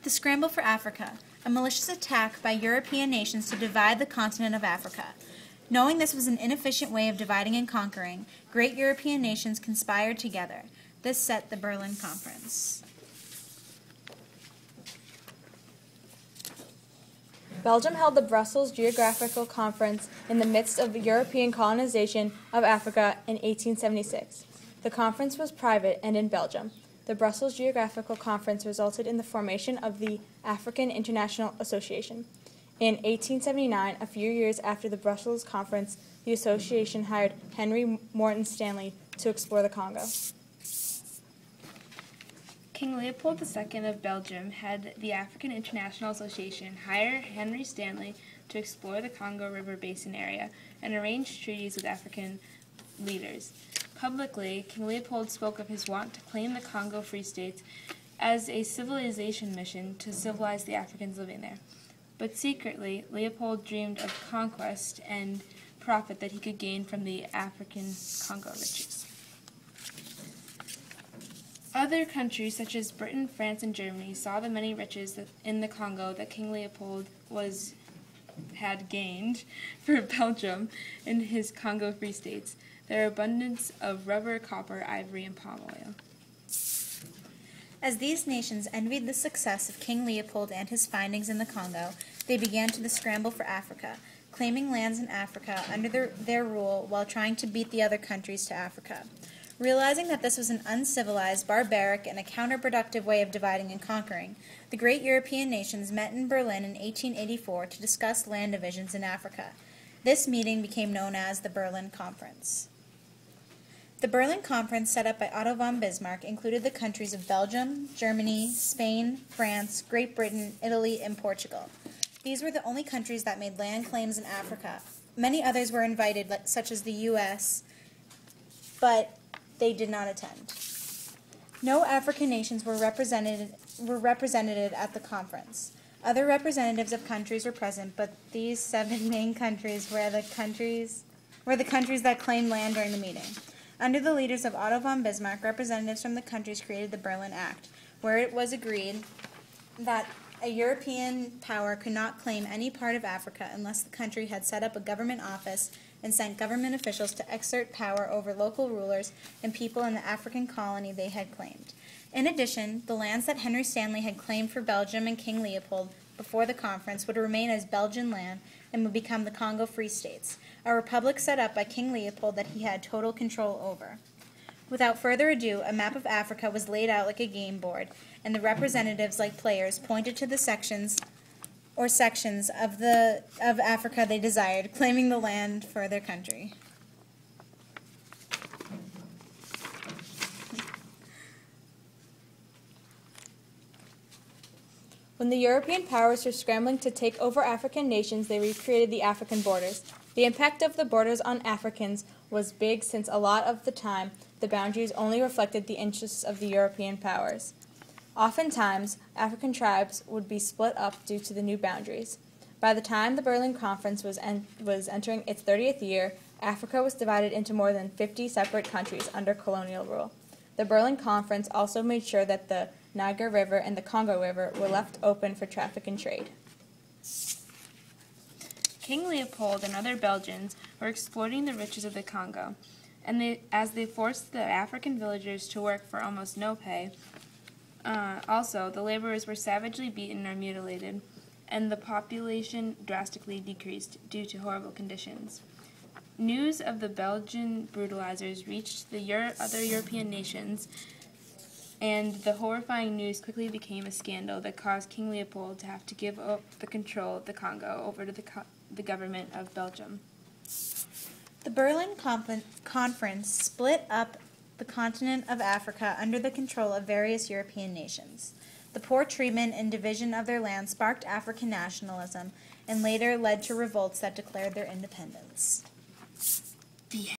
The Scramble for Africa, a malicious attack by European nations to divide the continent of Africa. Knowing this was an inefficient way of dividing and conquering, great European nations conspired together. This set the Berlin Conference. Belgium held the Brussels Geographical Conference in the midst of European colonization of Africa in 1876. The conference was private and in Belgium. The Brussels Geographical Conference resulted in the formation of the African International Association. In 1879, a few years after the Brussels Conference, the association hired Henry Morton Stanley to explore the Congo. King Leopold II of Belgium had the African International Association hire Henry Stanley to explore the Congo River Basin area and arrange treaties with African leaders. Publicly, King Leopold spoke of his want to claim the Congo Free States as a civilization mission to civilize the Africans living there. But secretly, Leopold dreamed of conquest and profit that he could gain from the African Congo riches. Other countries, such as Britain, France, and Germany, saw the many riches in the Congo that King Leopold had gained for Belgium and his Congo Free States, their abundance of rubber, copper, ivory, and palm oil. As these nations envied the success of King Leopold and his findings in the Congo, they began to the scramble for Africa, claiming lands in Africa under their rule while trying to beat the other countries to Africa. Realizing that this was an uncivilized, barbaric, and a counterproductive way of dividing and conquering, the great European nations met in Berlin in 1884 to discuss land divisions in Africa. This meeting became known as the Berlin Conference. The Berlin Conference, set up by Otto von Bismarck, included the countries of Belgium, Germany, Spain, France, Great Britain, Italy, and Portugal. These were the only countries that made land claims in Africa. Many others were invited, such as the U.S., but they did not attend. No African nations were represented at the conference. Other representatives of countries were present, but these 7 main countries were the countries that claimed land during the meeting. Under the leaders of Otto von Bismarck, representatives from the countries created the Berlin Act, where it was agreed that a European power could not claim any part of Africa unless the country had set up a government office and sent government officials to exert power over local rulers and people in the African colony they had claimed. In addition, the lands that Henry Stanley had claimed for Belgium and King Leopold before the conference would remain as Belgian land and would become the Congo Free States, a republic set up by King Leopold that he had total control over. Without further ado, a map of Africa was laid out like a game board, and the representatives, like players, pointed to the sections of Africa they desired, claiming the land for their country. When the European powers were scrambling to take over African nations, they recreated the African borders. The impact of the borders on Africans was big, since a lot of the time the boundaries only reflected the interests of the European powers. Oftentimes, African tribes would be split up due to the new boundaries. By the time the Berlin Conference was entering its 30th year, Africa was divided into more than 50 separate countries under colonial rule. The Berlin Conference also made sure that the Niger River and the Congo River were left open for traffic and trade. King Leopold and other Belgians were exploiting the riches of the Congo, and as they forced the African villagers to work for almost no pay. Also, the laborers were savagely beaten or mutilated, and the population drastically decreased due to horrible conditions. News of the Belgian brutalizers reached the other European nations, and the horrifying news quickly became a scandal that caused King Leopold to have to give up the control of the Congo over to the government of Belgium. The Berlin Conference split up the continent of Africa under the control of various European nations. The poor treatment and division of their land sparked African nationalism and later led to revolts that declared their independence.